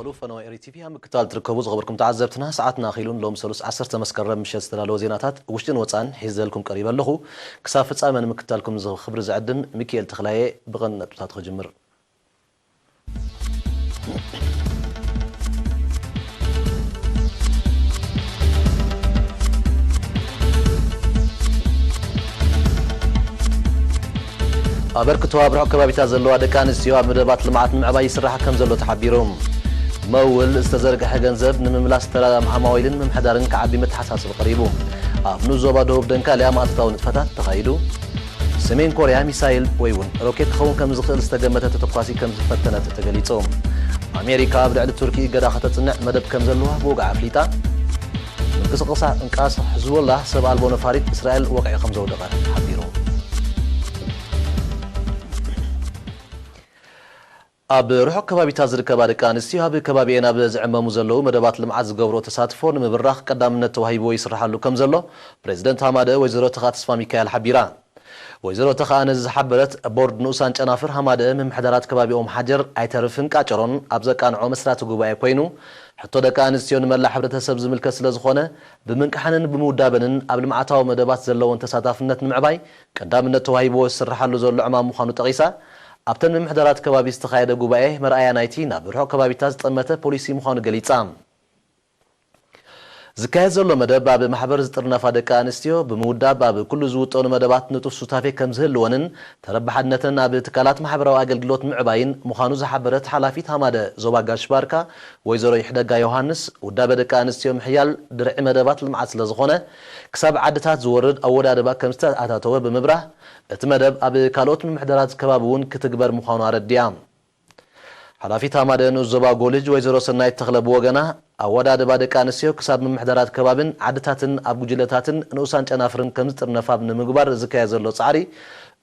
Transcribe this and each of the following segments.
تقبلوا فنوا إريتيفي هم كتال تركبوا زغبركم تعذبتنا ساعتنا خيلون لهم سلوس 10 مسكرة مش استلالو زيناتات وشتين وطعن حيزلكم قريبا له كسافة أمن مكتالكم زغ خبر زعدن ميكيل تخلاي بغن تتات خجمر أبركتوا برحو كبابيتا زلوا دكان السيواب مدبات لمعات معباي سرحة كم زلوا تحبيرهم مول استزرق حجنزب نمملاس ترى مع موايلن ممحدارن كعبي متحساس بقريبهم أبنو زوبا دوب دنكا ليا ما تطاون تفتات تخيلوا سمين كوريا ميسايل ويون روكيت خون كم زخيل استجمت تتقاسي كم زفتنا تتجليتهم أمريكا بدعد تركي قد أخذت النع مدب كم زلوها بوقع عفليتا انقص انقاص حزب الله سبع البون فاريد إسرائيل وقع 5 دقائق حبيرهم أب روح كبابيتا زركبا دقانستيو أب كبابينا بزعما مزلو مدبات لمعات زغبرو تساتفو نمبراخ قدامنا توهيبو يسرحالو كم زلو بريزيدنت حماده وزيرو تخا تسفا ميكائيل حبيران وزيرو تخا انز حبرت بورد نوسان ጨናፍር حماده ممحدرات كبابيኦም حجر ايترفن قاچرون ابزقانعو مسرات غوباي كوينو حتى دقانستيو نملا حبرتسب زملكه ስለዝኾነ بمنقحنن بمودابنن اب لمعاتاو مدبات زلون تساتافنت نمعباي قدامنا توهيبو يسرحالو زلو عمام مخانو تقيسا أبتن من محدرات كبابي استخايدة قبائه مرأيا نايتينا برحو كبابي تاز طمته بوليسي مخانو قليتام زكاية زلو مدب باب محبر زطرنا فادكا انستيو بموداب باب كل زوطون مدبات نطف سوتافي كمزهل لونن تربحدنتن اب تكالات محبر واقل قلوت معباين مخانو زحبرت حلافيت هماده زوبا قاشباركا ويزرو يحدقا يوهانس وداب دكا انستيو محيال درع مدبات المعاس لزخونه كساب عدتات زورد أولا دبا كمستات آتاتوه بمبره اتمدب اب كالوت من محدرات كبابون كتكبر مخانو عرديام حلافيت هماده نوزوبا قولج ويزرو سنايت تغلب وغنا أولا دبا دكا نسيو كساب من محدرات كبابن عدتاتن أبو جلتاتن نوسان جنافرن كمزتر نفاب نمقبار زكاية زلو صعري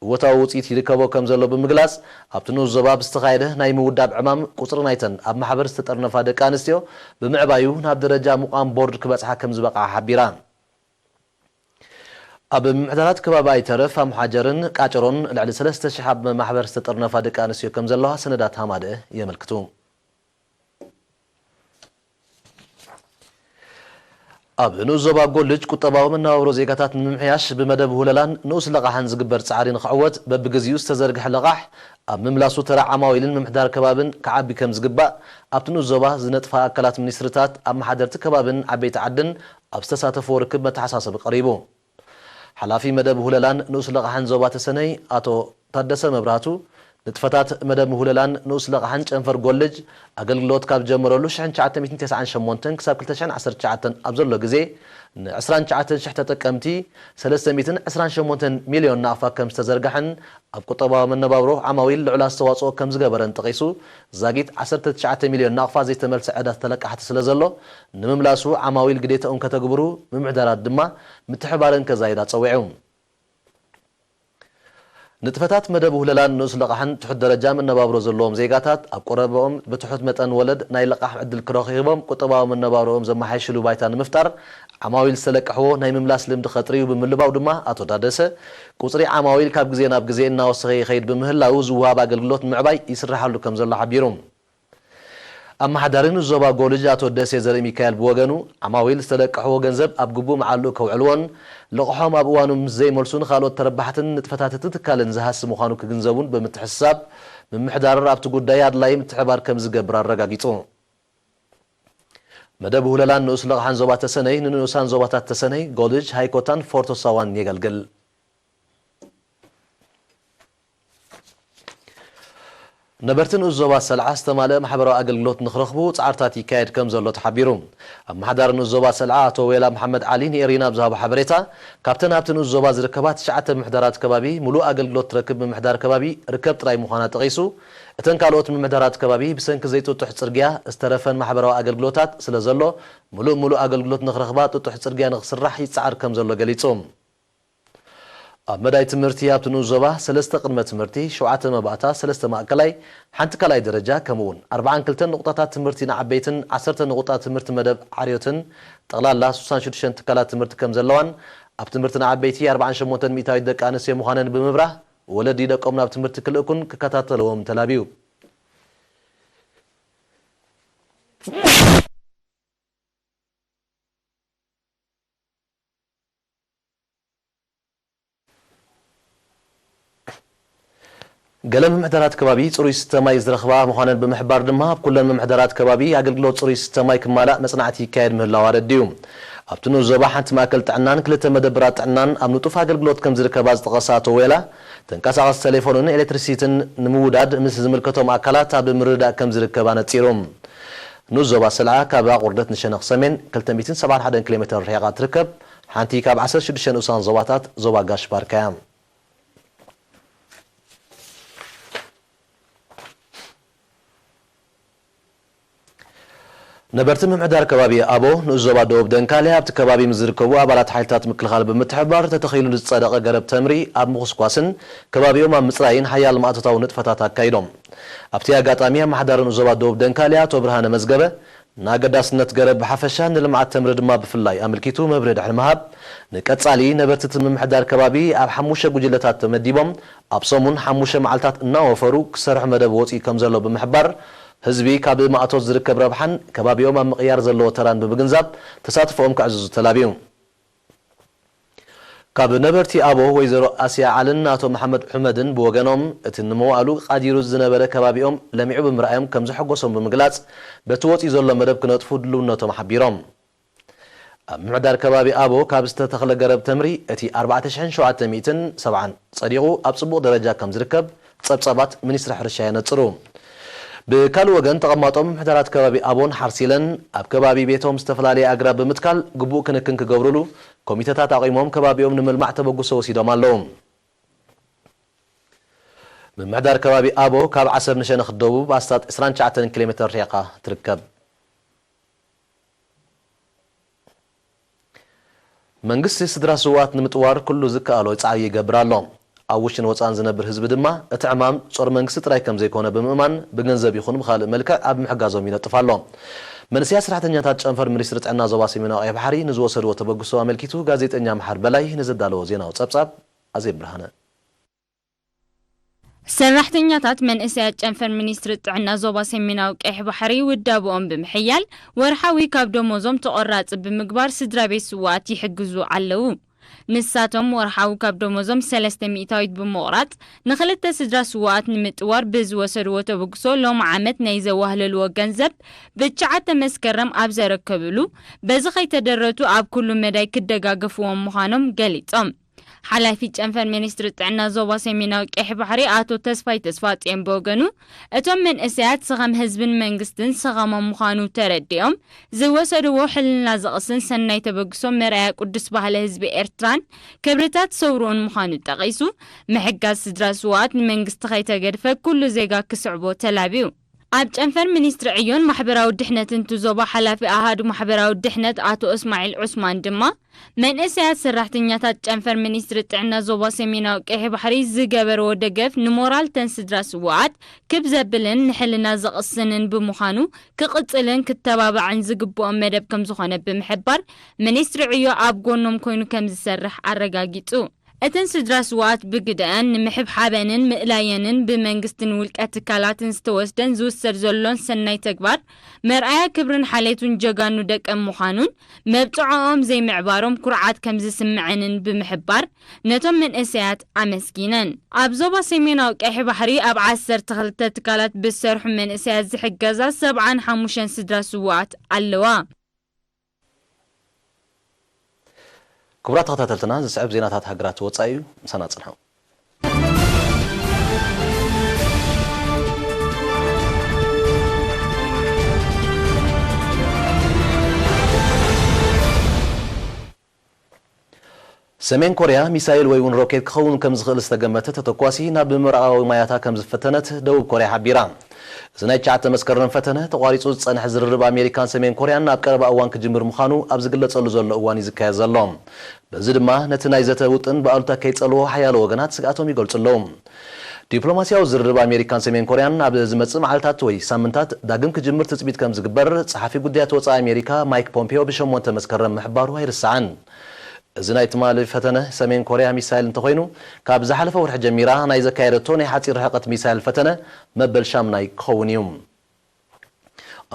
وتاوصيت يركبو كمزلو بمقلاس أبتنو الزباب استخايده ناي موداب عمام قصر نايتن أب محبر استطر نفا دكا نسيو بمعبايو ناب درجة مقام بورد كباسحا كمزبقا حبيران أب معدلات كباباي ترف هم حجرن قاچرون لعل 3 شحاب محبر استطرنا فادق انسيو كم زلوها سندات هماده يملكتو أب نوزوبا قولج قطباو من ناورو زيغاتات ممحياش بمدب هوللان نوس لقاحن زقبر تسعاري نخعوت ببقزيو استزرق حلقاح أب مملاسو ترى عماويلن ممحدار كبابن كعبي كم زقبا أب نوزوبا زنطفا أكلات منيسرتات أب محدرت كبابن عبيت عدن أب استساتفو ركب متحساسة بقريبو حلافي مدب هوللان نوس لقحن زوبات سني أتو تدس مبراتو نتفتات مدب هوللان نوس لقحن انفر قولج أقل لوت كاب جمرولو شحن شعاتن 209 كساب كلتشان 10 شعاتن أبزر له جزي 10 شعاتن شحتة تكمتي 310 مليون نعفا كم استزرقحن أبقو طبا من نبابرو عماويل لعلا السواصو كم زقبرن تقيسو زاقيت 10 مليون نعفا زي تمل سعادة تلك حتى سلزلو نمملاسو عماويل قديتا كتقبرو ممعدارات دما متحبارن كزايدات صويعون نتفتات مدبو هلالان نوس لقحن تحد درجة من نبابرو زلوهم زيقاتات أب قربهم بتحد متن ولد ناي لقح عدل كراخيبهم قطباو من نبابروهم زي ما حيشلو بايتان مفتر عماويل سلقحو ناي مملاس لمد خطريو بملباو دما أتو دادسة قصري عماويل كاب جزينا بجزينا وصغي خيد بمهلا وزوابا قلقلوت معباي يسرحالو كم زلو حبيرهم أما حدارين الزوبا قولجات ودسي زري ميكائيل بوغنو عماويل استلقحو غنزب أبقبو معلو كوعلوان لقحوم أبوانو مزي ملسون خالو تربحتن نتفتات تتكالن زهاس مخانو كغنزبون بمتحساب من محدار رابطو قداياد لاي متحبار كم زقبرار رقاقيتو مدبو هلالان نوس لقحان زوبات تسني ننوسان زوباتات تسني قولج هايكوتان فورتو سوان يقلقل نبرتن الزوبا سلعة استمالة محبرو أقلقلوت نخرخبو تعارتاتي كايد كم زلو تحبيرون أما حدارن الزوبا سلعة تويلا محمد علي نيرينا بزهاب حبريتا كابتن هابتن الزوبا زركبات شعات محدارات كبابي ملو أقلقلوت ركب من محدار كبابي ركبت راي مخانات غيسو اتن كالوت من محدارات كبابي بسنك زيتو تحت سرقيا استرفن محبرو أقلقلوتات سلزلو ملو أقلقلوت نخرخبات تحت سرقيا نخسرح يتسعر كم زلو قليتهم مداي تمرتي ابتنو زوبا سلسته قدمه تمرتي شوعه مباتا سلسته ماكلاي حنت كلاي درجه كمون 40 كلتن نقطات تمرتينا عبيتن 10 نقطات تمرت مدب عريوتن طغلالا 66 تكالات تمرت كم زلوان اب تمرتنا عبيتي 48 ميتاي دق انس يمخانن بمبره ولدي دقومنا بتمرت كلكن ككتاتلوم تلابيو قلم محدرات كبابي صروي ستماي زرخبا مخانن بمحبار دما بكل محدرات كبابي اغلغلوت صروي ستماي كمالا مصنعتي كايد مهلا وارديو ابتنو زبا حنت ماكل طعنان كلته مدبرات طعنان ام نطوف اغلغلوت كم زركبا زتقساتو ويلا تنقساقس تليفونن الكتريسيتن نموداد مس زملكتوم اكلات اب مردا كم زركبا نصيروم نوزبا سلعه كابا قردت نشنخ سمين 271 كيلومتر ريقه تركب حنتي كاب 16 اوسان زواتات زوبا غاش باركام نبرتم محدار كبابي ابو نزوبا دوب دنكالي ابت كبابي مزركبو ابالات حيلتات مكلخال بمتحبار تتخيلوا لتصدق قرب تمري اب مخسكواسن كبابيو ما مصراين حيال ماتتاو نطفتات اكايدوم ابتي اغاطاميا محدار نزوبا دوب دنكالي اتو برهان مزغبه ناغداسنت قرب حفشان لمعات تمر دما بفلاي املكيتو مبرد حلمهاب نقصالي نبرتتم محدار كبابي اب حموشه غجلتات تمديبوم اب صمون حموشه معلتات ناوفرو كسرح مدب وصي كمزلو بمحبار حزبي كاب مااتو زركب ربحان كبابيوم مقيار زلو تران ببغنزاب تساتفهم كعزز تلابيو كاب نبرتي ابو ويزرو اسيا علن ناتو محمد حمدن بوغنوم اتنمو قالو قاديرو زنبره كبابيوم لميعو بمرايم كمز حقوسهم بمغلاص بتوصي زلو مدب كنطفو دلونتو محبيروم معدار كبابي ابو كاب استتخل قرب تمري اتي 4770 صديقو ابصبو درجه كم زركب صبصبات منستر حرشا ينصرو بكل وجن تقمطهم محدرات كبابي أبون حرسيلن أب كبابي بيتهم استفلالي أقرب بمتكال قبو كنكن كجورلو كوميتات تعقيمهم كبابيهم نمل معتبو قصو سيدهم اللهم من محدار كبابي أبو كاب عصر نشان خدوبو باستات 19 كيلومتر ريقة تركب منقص سدرا سوات نمتوار كله زكالو يصعي يقبرالهم اوشن وصان زنبر حزب دما اتعمام صور منግስት ጥራይ ከም ዘይኮነ በመማን በገንዘብ ይኹን በኻል መልካ ኣብ ምሕጋዞም ይነጥፋሎም መንስያ ስራሕተኛታት ጨንፈር ሚኒስትር ጥዕና ዞባ ሰሜናዊ ቀይ ባሕሪ ንዝወሰድዎ ተበግሶ አመልኪቱ ጋዜጠኛ መሐር በላይ ንዘዳለው ዜናው ጸብጻብ አዜብ ብርሃነ ሰራሕተኛታት መንእሰያት ጨንፈር ሚኒስትር ጥዕና ዞባ ሰሜናዊ ቀይ ባሕሪ ውዳብኦም ብምሕያል ወርሓዊ ካብ ደሞዞም ተቆራጽ ብምግባር ስድራቤት ስዋት ይሕግዙ ኣለው ንሳቶም ወርሓዊ ካብ ደሞዞም 300 ብምቁራጽ ንኽልተ ስድራ ስዋት ንምጥዋር ብዝወሰድዎ ተበግሶ ሎም ዓመት ናይ ዘዋህለልዎ ገንዘብ ብትሽዓተ መስከረም ኣብ ዘረከብሉ በዚ ኸይተደረቱ ኣብ ኩሉ መዳይ ክደጋገፍዎም ምዃኖም ገሊጾም ሓላፊ ጨንፈር ሚኒስትር ጥዕና ዞባ ሰሜናዊ ቀይ ባሕሪ አቶ ተስፋይ ተስፋጽዮን በወገኑ እቶም መንእሰያት ሰኸም ህዝብን መንግስትን ሰኸሞም ምዃኑ ተረዲኦም ዝወሰድዎ ሕልና ዝቕስን ሰናይ ተበግሶ መርኣያ ቅዱስ ባህለ ህዝቢ ኤርትራን ክብርታት ሰውሩን ምዃኑ ጠቒሱ ምሕጋዝ ስድራ ስዋት ንመንግስቲ ኸይተገድፈ ኩሉ ዜጋ ክስዕቦ ተላቢዩ ኣብ ጨንፈር ሚኒስትር ዕዮን ማሕበራዊ ድሕነትን ትዞባ ሓላፊ ኣሃዱ ማሕበራዊ ድሕነት አቶ እስማኤል ዑስማን ድማ መንእሰያት ሰራሕተኛታት ጨንፈር ሚኒስትር ጥዕና ዞባ ሰሜናዊ ቀይ ባሕሪ ዝገበርዎ ደገፍ ንሞራል ተን ስድራ ስዋት ክብዘብልን ንሕልና ዝቕስንን ብምዃኑ ክቕጽልን ክተባባዕን ዝግብኦም መደብ ከም ዝኾነ ብምሕባር ሚኒስትር ዕዮ ኣብ ጎኖም ኮይኑ ከም ዝሰርሕ ኣረጋጊጹ እተን ስድራ ስዋት ብግደአን ንምሕብሓበንን ምእላየንን ብመንግስትን ውልቀት ትካላትን ዝተወስደን ዝውሰድ ዘሎን ሰናይ ተግባር መርኣያ ክብርን ሓሌቱን ጀጋኑ ደቀም ምዃኑን መብፅዖኦም ዘይምዕባሮም ኩርዓት ከም ዝስምዐንን ብምሕባር ነቶም መንእሰያት ኣመስጊነን ኣብ ዞባ ሰሜናዊ ቀይ ባሕሪ ኣብ 12 ትካላት ብዝሰርሑ መንእሰያት ዝሕገዛ 75 ስድራ ስዋት ኣለዋ كبرات تخاتلتنا زسعب زيناتات هاجرات وصايو مسانا صنحو سمين كوريا ميسايل ويون روكيت كخون كم زغل استقمته تتقواسي ناب مرأة ماياتا كم زفتنت دوب كوريا حبيران زناي چاعت مسكرن فتنه تقاريصو صنح زررب امريكان سمين كوريا نا قرب اوان كجمر مخانو ابز گلصلو زلو اوان يزكاي زلوم بزي دما نتناي زته وطن بالتا كيصلو حيال وغنات سقاتهم يገልጽلوم ዲፕሎማሲያው ዝርርብ አሜሪካን ሰሜን ኮሪያን ኣብ ዝመጽእ መዓልታት ወይ ሳምንታት ዳግም ክጅምር ትጽቢት ከም ዝግበር ጸሓፊ ጉዳያት ወጻኢ አሜሪካ ማይክ ፖምፒዮ ብሸሞንተ መስከረም ምሕባሩ አይርሳዕን እዝናይ ትማል ፈተነ ሰሜን ኮሪያ ሚሳይል እንተኾይኑ ካብ ዝሓለፈ ወርሕ ጀሚራ ናይ ዘካየደቶ ናይ ሓፂር ርሕቀት ሚሳይል ፈተነ መበል ሻምናይ ክኸውን እዩ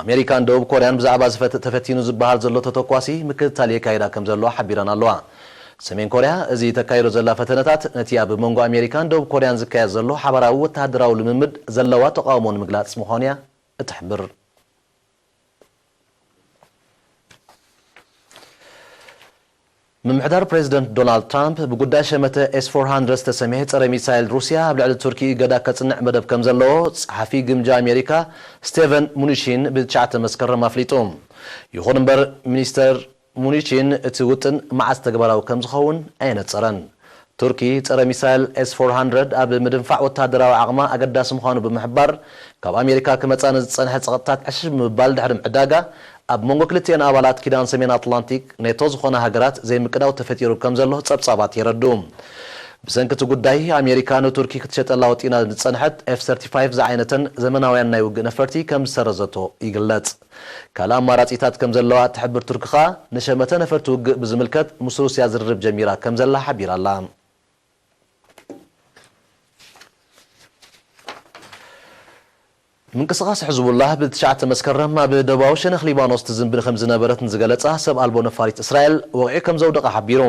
ኣሜሪካን ደቡብ ኮርያን ብዛዕባ ተፈቲኑ ዝበሃል ዘሎ ተተኳሲ ምክትታል የካይዳ ከም ዘሎ ሓቢረን ኣለዋ ሰሜን ኮርያ እዚ ተካይዶ ዘላ ፈተነታት ነቲ ኣብ መንጎ ኣሜሪካን ደቡብ ኮርያን ዝካየድ ዘሎ ሓበራዊ ወተሃደራዊ ልምምድ ዘለዋ ተቃውሞ ንምግላጽ ምዃንያ እትሕብር ምምሕዳር ፕሬዚደንት ዶናልድ ትራምፕ ብጉዳይ ሸመተ S-400 ዝተሰምሐ ጸረ ሚሳይል ሩስያ ኣብ ልዕሊ ቱርኪ ገዳ ከጽንዕ መደብ ከም ዘለዎ ጸሓፊ ግምጃ ኣሜሪካ ስቴቨን ሙኒሺን ብ9 መስከረም ኣፍሊጡ ይኹን እምበር ሚኒስተር ሙኒሺን እቲ ውጥን መዓዝ ተግባራዊ ከም ዝኸውን ኣይነጸረን ቱርኪ ጸረ ሚሳይል S-400 ኣብ ምድንፋዕ ወተሃደራዊ ዓቕማ ኣገዳሲ ምዃኑ ብምሕባር ካብ ኣሜሪካ ክመጻነ ዝጸንሐ ጸቕጥታት ዕሽብ ምባል ድሕሪ ዕዳጋ ኣብ መንጎ ክልቲአን ኣባላት ኪዳን ሰሜን ኣትላንቲክ ኔቶ ዝኾነ ሃገራት ዘይምቅዳው ተፈጢሩ ከም ዘሎ ጸብጻባት የረዱ ብሰንኪ እቲ ጉዳይ ኣሜሪካ ንቱርኪ ክትሸጠላ ወጢና ዝጸንሐት F-35 ዝዓይነተን ዘመናውያን ናይ ውግእ ነፈርቲ ከም ዝሰረዘቶ ይግለጽ ካልእ ኣማራጺታት ከም ዘለዋ ትሕብር ቱርኪ ኸኣ ንሸመተ ነፈርቲ ውግእ ብዝምልከት ምስ ሩስያ ዝርርብ ጀሚራ ከም ዘላ ሓቢራ ኣላ ምንቅስቃስ ሕዝቡላህ ብ9 መስከረም ኣብ ደቡባዊ ሸነኽ ሊባኖስ ትዝንብን ከም ዝነበረት ንዝገለጻ ሰብ ኣልቦ ነፋሪት እስራኤል ወቂዑ ከም ዘውደቐ ሓቢሩ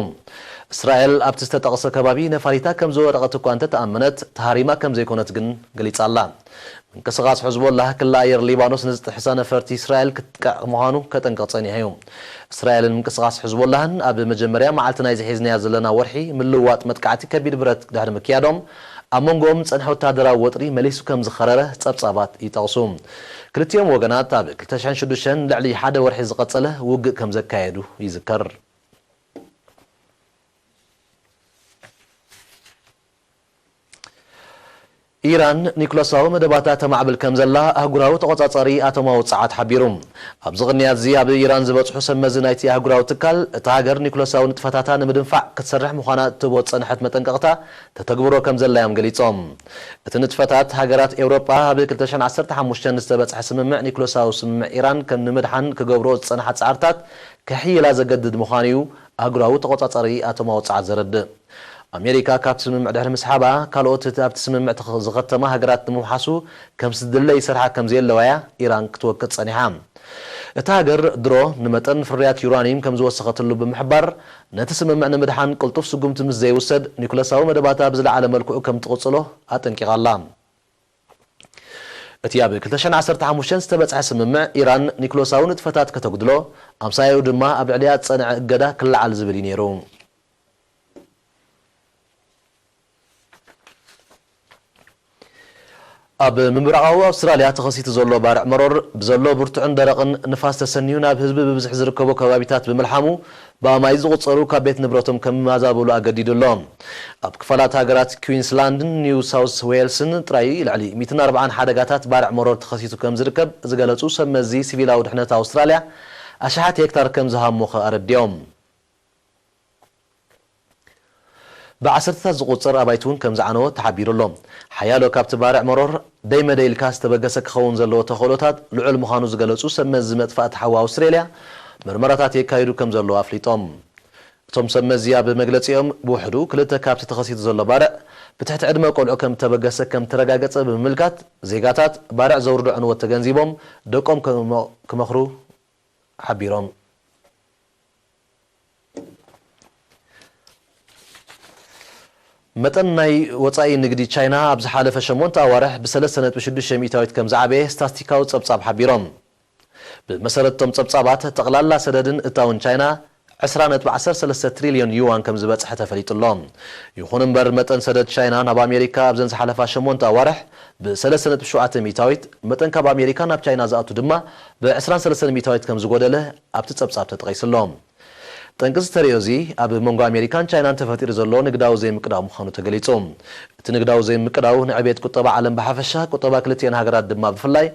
እስራኤል ኣብቲ ዝተጠቕሰ ከባቢ ነፋሪታ ከም ዝወደቐት እኳ እንተተኣመነት ተሃሪማ ከም ዘይኮነት ግን ገሊጻ ኣላ ምንቅስቃስ ሕዝቡላህ ክልል ኣየር ሊባኖስ ንዝጥሕሳ ነፈርቲ እስራኤል ክትጥቃዕ ምዃኑ ከጠንቅቕ ጸኒሑ እዩ እስራኤልን ምንቅስቃስ ሕዝቡላህን ኣብ መጀመርያ መዓልቲ ናይ ዝሒዝናያ ዘለና ወርሒ ምልዋጥ መጥቃዕቲ ከቢድ ብረት ድሕሪ ምክያዶም ኣብ መንጎኦም ጸንሐ ወተሃደራዊ ወጥሪ መሊሱ ከም ዝኸረረ ጸብጻባት ይጠቕሱ ክልቲኦም ወገናት ኣብ 2006 ልዕሊ ሓደ ወርሒ ዝቐጸለ ውግእ ከም ዘካየዱ ይዝከር ኢራን ኒኮላሳዊ መደባታት ተማዕብል ከም ዘላ ኣህጉራዊ ተቆጻጻሪ ኣቶማዊ ጸዓት ሓቢሩ ኣብ ዝቕንያት እዚ ኣብ ኢራን ዝበጽሑ ሰመዚ ናይቲ ኣህጉራዊ ትካል እቲ ሃገር ኒኮላሳዊ ንጥፈታታ ንምድንፋዕ ክትሰርሕ ምዃና እትቦ ጸንሐት መጠንቀቕታ ተተግብሮ ከም ዘላዮም ገሊጾም እቲ ንጥፈታት ሃገራት ኤውሮጳ ኣብ 2015 ዝተበጽሐ ስምምዕ ኒኮላሳዊ ስምምዕ ኢራን ከም ንምድሓን ክገብሮ ዝጸንሐ ጻዕርታት ከሕይላ ዘገድድ ምዃኑ እዩ ኣህጉራዊ ተቆጻጻሪ ኣቶማዊ ጸዓት ዘረድእ ኣሜሪካ ካብ ስምምዕ ድሕሪ ምስሓባ ካልኦት ኣብቲ ስምምዕ ዝኸተማ ሃገራት ንምምሓሱ ከም ዝድለ ይሰርሓ ከም ዘየለዋያ ኢራን ክትወክል ጸኒሓ እቲ ሃገር ድሮ ንመጠን ፍርያት ዩራኒየም ከም ዝወሰኸትሉ ብምሕባር ነቲ ስምምዕ ንምድሓን ቅልጡፍ ስጉምቲ ምስ ዘይውሰድ ኒኮላሳዊ መደባታ ብዝለዓለ መልክዑ ከም ትቕጽሎ ኣጠንቂቓላ እቲ ኣብ 2015 ዝተበጽሐ ስምምዕ ኢራን ኒኮላሳዊ ንጥፈታት ከተጉድሎ ኣምሳያዩ ድማ ኣብ ልዕልያ ጸንዐ እገዳ ክለዓል ዝብል እዩ ነይሩ ኣብ ምብራቃዊ ኣውስትራልያ ተኸሲቱ ዘሎ ባርዕ መሮር ብዘሎ ብርቱዕን ደረቕን ንፋስ ተሰኒዩ ናብ ህዝቢ ብብዝሕ ዝርከቡ ከባቢታት ብምልሓሙ ብኣማይ ዝቑፀሩ ካብ ቤት ንብረቶም ከም ማዛበሉ ኣገዲዱሎም ኣብ ክፋላት ሃገራት ኩዊንስላንድን ኒው ሳውስ ዌልስን ጥራይ ልዕሊ 140 ሓደጋታት ባርዕ መሮር ተኸሲቱ ከም ዝርከብ ዝገለጹ ሰመዚ ሲቪላዊ ድሕነት ኣውስትራልያ ኣሽሓት ሄክታር ከም ዝሃሞኸ ኣረድዮም ብዓሰርተታት ዝቁፅር ኣባይቲ እውን ከም ዝዓነወ ተሓቢሩሎም ሓያሎ ካብቲ ባርዕ መሮር ደይመደይልካ ዝተበገሰ ክኸውን ዘለዎ ተኽእሎታት ልዑል ምዃኑ ዝገለጹ ሰመዚ መጥፋእቲ ሓዊ ኣውስትራልያ ምርመራታት የካይዱ ከም ዘለዎ ኣፍሊጦም እቶም ሰመዚ ኣብ መግለጺኦም ብውሕዱ ክልተ ካብቲ ተኸሲቱ ዘሎ ባርዕ ብትሕቲ ዕድመ ቆልዑ ከም ተበገሰ ከም ተረጋገጸ ብምምልካት ዜጋታት ባርዕ ዘውርዱ ዕንወት ተገንዚቦም ደቆም ክመኽሩ ሓቢሮም መጠን ናይ ወጻኢ ንግዲ ቻይና ኣብ ዝሓለፈ 8 ኣዋርሕ ብ3.6 ሚእታዊት ከም ዝዓበየ ስታቲስቲካዊ ጸብጻብ ሓቢሮም ብመሰረቶም ጸብጻባት ጠቕላላ ሰደድን እታውን ቻይና 20.13 ትሪልዮን ዩዋን ከም ዝበጽሐ ተፈሊጡሎም ይኹን እምበር መጠን ሰደድ ቻይና ናብ ኣሜሪካ ኣብ ዘን ዝሓለፋ 8 ኣዋርሕ ብ3.7 ሚእታዊት መጠን ካብ ኣሜሪካ ናብ ቻይና ዝኣቱ ድማ ብ23 ሚእታዊት ከም ዝጎደለ ኣብቲ ጸብጻብ ተጠቒስሎም ጠንቅዝ ተሪኦ እዚ ኣብ መንጎ ኣሜሪካን ቻይናን ተፈጢሩ ዘሎ ንግዳዊ ዘይምቅዳው ምዃኑ ተገሊጹ እቲ ንግዳዊ ዘይምቅዳው ንዕብየት ቁጠባ ዓለም ብሓፈሻ ቁጠባ ክልቲአን ሃገራት ድማ ብፍላይ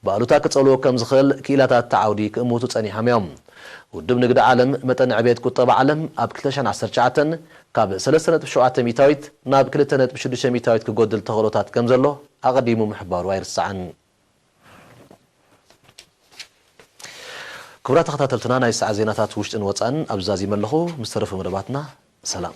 ብኣሉታ ክጸልዎ ከም ዝኽእል ክኢላታት ተዓውዲ ክእምቱ ጸኒሖም እዮም ውድብ ንግዲ ዓለም መጠን ዕብየት ቁጠባ ዓለም ኣብ 2019 ካብ 3.7 ሚእታዊት ናብ 2.6 ሚእታዊት ክጎድል ተኽእሎታት ከም ዘሎ ኣቐዲሙ ምሕባሩ ኣይርስዓን ክቡራት ተኸታተልትና ናይ ሰዓት ዜናታት ውሽጥን ወፃእን ኣብዛዚ መለኹ ምስ ተረፈ መደባትና ሰላም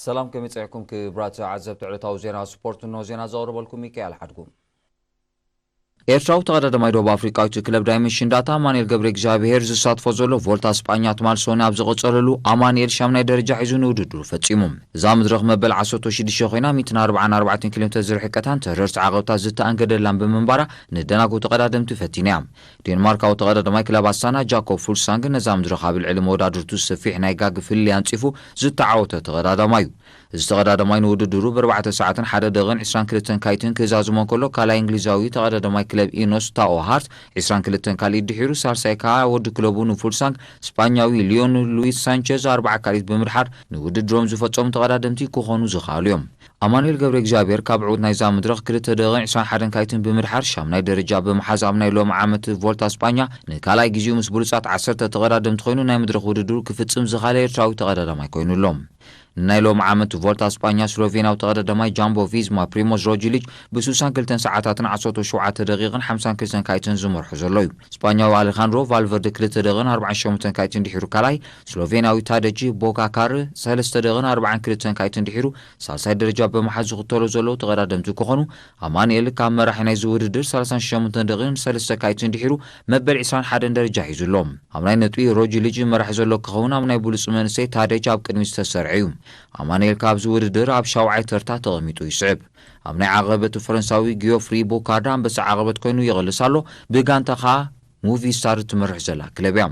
سلام كم يصيحكم كبرات عزبت علتاو زينا سبورت انه زينا زغرب لكم ميكائيل حدكم ኤርትራው ተቀዳዳማይ ደቡብ አፍሪካዊት ክለብ ዳይሜንሽን ዳታ አማኑኤል ገብረ እግዚአብሔር ዝሳትፎ ዘሎ ቮልታ ስጳኛ ትማልሶኒ ኣብ ዝቐፀለሉ አማኑኤል ሻምናይ ደረጃ ሒዙ ንውድድሩ ፈጺሙ እዛ መድረኽ መበል 16 ኮይና 144 ኪሎ ሜትር ዝርሕቀታን ተረርቲ ዓቐብታት ዝተኣንገደላን ብምንባራ ንደናጉ ተቀዳደምቲ ፈቲና ዴንማርካዊ ተቀዳዳማይ ክለብ ኣስታና ጃኮብ ፉልሳንግ ነዛ መድረኽ ኣብ ልዕሊ መወዳድርቱ ሰፊሕ ናይ ጋግ ፍልይ ኣንፂፉ ዝተዓወተ ተቀዳዳማይ እዚ ተቀዳዳማይ ንውድድሩ ብ4 ሰዓትን 1 ደቂቃን 22 ካይትን ክዛዝሞ ከሎ ካልኣይ እንግሊዛዊ ተቀዳዳማይ ክለብ ኢኖስ ታኦ ሃርት 22 ካልእ ድሒሩ ሳልሳይ ከዓ ወዲ ክለቡ ንፉልሳንግ ስፓኛዊ ሊዮን ሉዊስ ሳንቼዝ 40 ካሊት ብምድሓር ንውድድሮም ዝፈጸሙ ተቀዳደምቲ ክኾኑ ዝኽኣሉ እዮም አማኑኤል ገብረ እግዚአብሔር ካብ ዕውት ናይዛ መድረኽ 2 ደቂቃን 21 ካይትን ብምድሓር ሻምናይ ደረጃ ብምሓዝ ኣብ ናይ ሎሚ ዓመት ቮልታ ስጳኛ ንካልኣይ ግዜኡ ምስ ብሉጻት 10 ተቀዳደምቲ ኮይኑ ናይ መድረኽ ውድድሩ ክፍጽም ዝኻለ ኤርትራዊ ተቀዳዳማይ ኮይኑሎም ናይ ሎሚ ዓመት ቮልታ ስጳኛ ስሎቬንያዊ ተቀዳዳማይ ጃምቦ ቪዝማ ፕሪሞዝ ሮጅሊች ብ62 ሰዓታትን 17 ደቂቃን 52 ካይትን ዝመርሑ ዘሎ እዩ ስጳኛዊ አሌኻንድሮ ቫልቨርደ 2 ደቂቃን 48 ካይትን ድሒሩ ካልኣይ ስሎቬንያዊ ታደጂ ቦካካር 3 ደቂቃን 42 ካይትን ድሒሩ ሳልሳይ ደረጃ ብምሓዝ ዝኽተሉ ዘለዉ ተቀዳደምቲ ክኾኑ አማኑኤል ካብ መራሒ ናይ ዝውድድር 38 ደቂቃን 3 ካይትን ድሒሩ መበል 21 ደረጃ ሒዙሎም ኣብ ናይ ነጥቢ ሮጅሊች መራሒ ዘሎ ክኸውን ኣብ ናይ ብሉጽ መንእሰይ ታደጅ ኣብ ቅድሚት ዝተሰርዐ እዩ አማኑኤል ካብ ዝውድድር ኣብ ሻውዓይ ተርታ ተቐሚጡ ይስዕብ ኣብ ናይ ዓቐበት ፈረንሳዊ ጊዮፍሪ ቦካርዳ አንበሳ ዓቐበት ኮይኑ ይቕልስ ኣሎ ብጋንታ ከዓ ሙቪ ስታር ትመርሕ ዘላ ክለብ እያ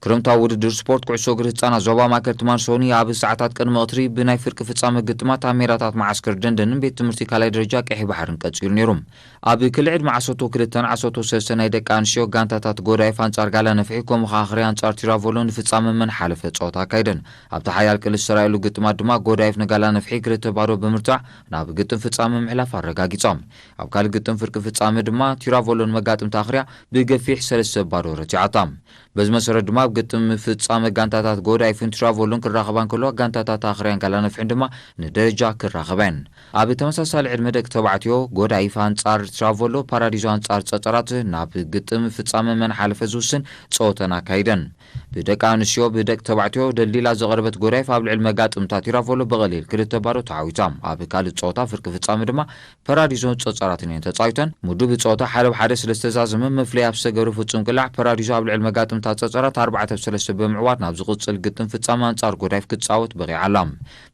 ክረምታዊ ውድድር ስፖርት ኩዕሶ እግሪ ህጻናት ዞባ ማእከል ትማልሶኒ ኣብ ሰዓታት ቅድሚ ቀትሪ ብናይ ፍርቂ ፍጻመ ግጥማት ኣብ ሜዳታት ማዓስከር ደንደንን ቤት ትምህርቲ ካልኣይ ደረጃ ቀይሕ ባሕርን ቀፂሉ ነይሮም ኣብ ክልዕድ ማዓሶቶ 2-13 ናይ ደቂ ኣንስትዮ ጋንታታት ጎዳይፍ ኣንጻር ጋላ ነፍሒ ከምኡ ከዓ ኣኽሪ ኣንጻር ቲራቮሎ ንፍጻመ መናሓለፈ ፀወታ ኣካይደን ኣብቲ ሓያል ቅልስ ዝተራእየሉ ግጥማት ድማ ጎዳይፍ ንጋላ ነፍሒ 2-0 ብምርታዕ ናብ ግጥም ፍጻመ ምሕላፍ ኣረጋጊፆም ኣብ ካልእ ግጥም ፍርቂ ፍጻመ ድማ ቲራቮሎን መጋጥምቲ ኣኽሪያ ብገፊሕ 3-0 ረቲዓታ በዚ መሰረት ድማ ግጥም ፍጻመ ጋንታታት ጎዳይፍን ቲራቮሎን ክራኸባን ከሎ ጋንታታት ኣኽሪያን ጋላ ነፍሒን ድማ ንደረጃ ክራኸበን ኣብ ተመሳሳሊ ዕድመ ደቂ ተባዕትዮ ጎዳይፍ ኣንጻር ቲራቮሎ ፓራዲዞ ኣንጻር ጸጸራት ናብ ግጥም ፍጻመ መናሓለፈ ዝውስን ፀወተን ኣካይደን ብደቂ ኣንስትዮ ብደቂ ተባዕትዮ ደሊላ ዘቕረበት ጎዳይፍ ኣብ ልዕሊ መጋጥምታ ቲራቮሎ ብቐሊል 2-0 ተዓዊታ ኣብ ካልእ ፀወታ ፍርቂ ፍጻመ ድማ ፓራዲዞ ጸጸራትን እየን ተጻዊተን ምዱብ ፀወታ 1-1 ስለዝተዛዘመ መፍለይ ኣብ ዝተገብረ ፍጹም ቅላዕ ፓራዲዞ ኣብ ልዕሊ መጋጥምታ ጸጸራት 4-3 ብምዕዋት ናብ ዝቕጽል ግጥም ፍጻመ ኣንጻር ጎዳይፍ ክትጻወት በቂዓላ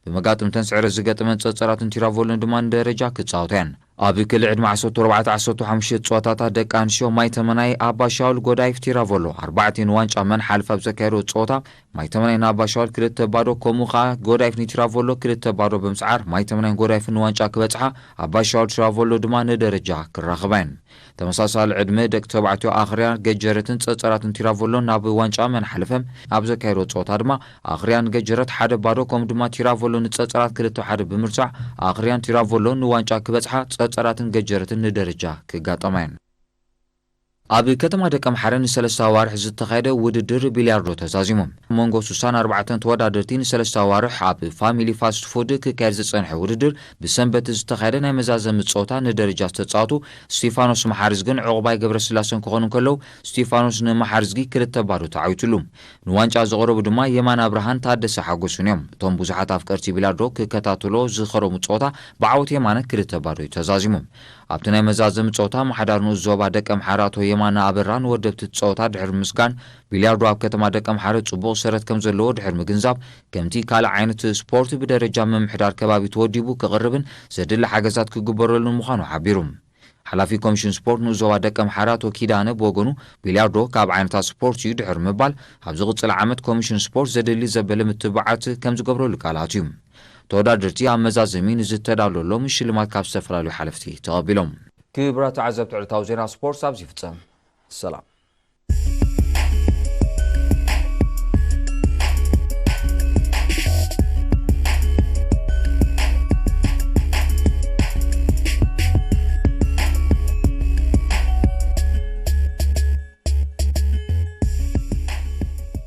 ብመጋጥምተን ስዕረት ዝገጠመን ጸጸራትን ቲራቮሎን ድማ ንደረጃ ክትጻወተን ኣብ ክልዕድ ማዕሶቶ 4-15 ፀወታታት ደቂ ኣንስትዮ ማይ ተመናይ ኣባ ሻውል ጎዳይፍ ቲራቮሎ 4 ንዋንጫ መናሓልፍ ኣብ ዘካየዶ ፀወታ ማይ ተመናይ ንኣባ ሻውል 2-0 ከምኡ ከዓ ጎዳይፍ ንቲራቮሎ 2-0 ብምስዓር ማይ ተመናይ ጎዳይፍ ንዋንጫ ክበፅሓ ኣባ ሻውል ቲራቮሎ ድማ ንደረጃ ክራኸበን ተመሳሳሊ ዕድመ ደቂ ተባዕትዮ ኣኽሪያ ገጀረትን ጸጸራትን ቲራቮሎ ናብ ዋንጫ መናሓልፈም ኣብ ዘካየዶ ፀወታ ድማ ኣኽሪያን ገጀረት 1-0 ከምኡ ድማ ቲራቮሎ ንጸጸራት 2-1 ብምርታዕ ኣኽሪያን ቲራቮሎ ንዋንጫ ክበፅሓ ጸጸራትን ገጀረትን ንደረጃ ክጋጠማን ኣብ ከተማ ደቀ ምሓረ ንሰለስተ ኣዋርሕ ዝተኻየደ ውድድር ቢልያርዶ ተዛዚሞም መንጎ 64 ተወዳደርቲ ንሰለስተ ኣዋርሕ ኣብ ፋሚሊ ፋስት ፉድ ክካየድ ዝጸንሐ ውድድር ብሰንበት ዝተኻየደ ናይ መዛዘሚ ፀወታ ንደረጃ ዝተጻወቱ ስቲፋኖስ መሓርዝግን ዕቑባይ ገብረስላሴን ክኾኑ ከለዉ ስቲፋኖስ ንመሓርዝጊ 2-0 ተዓዊቱሉ ንዋንጫ ዝቐረቡ ድማ የማን ኣብርሃን ታደሰ ሓጎሱን እዮም እቶም ብዙሓት ኣፍቀርቲ ቢልያርዶ ክከታተሎ ዝኸረሙ ፀወታ ብዓወት የማነ 2-0 ተዛዚሞም ኣብቲ ናይ መዛዘሚ ፀወታ ማሕዳር ንኡስ ዞባ ደቀ ምሓረ ኣቶ የማነ ኣበራን ወደብቲ ፀወታ ድሕሪ ምስጋን ቢልያርዶ ኣብ ከተማ ደቀ ምሓረ ጽቡቕ ሰረት ከም ዘለዎ ድሕሪ ምግንዛብ ከምቲ ካልእ ዓይነት ስፖርት ብደረጃ ምምሕዳር ከባቢ ተወዲቡ ክቕርብን ዘድሊ ሓገዛት ክግበረሉን ምዃኑ ሓቢሩ ሓላፊ ኮሚሽን ስፖርት ንኡስ ዞባ ደቀ ምሓረ ኣቶ ኪዳነ ብወገኑ ቢልያርዶ ካብ ዓይነታት ስፖርት እዩ ድሕሪ ምባል ኣብ ዝቕፅል ዓመት ኮሚሽን ስፖርት ዘድሊ ዘበለ ምትብዓት ከም ዝገብረሉ ቃላት እዩ ተወዳደርቲ ኣብ መዛዘሚ ንዝተዳለወሎም ሽልማት ካብ ዝተፈላለዩ ሓለፍቲ ተቐቢሎም ክቡራት ተዓዘብቲ ዕለታዊ ዜና ስፖርት ኣብዚ ፍጸም ሰላም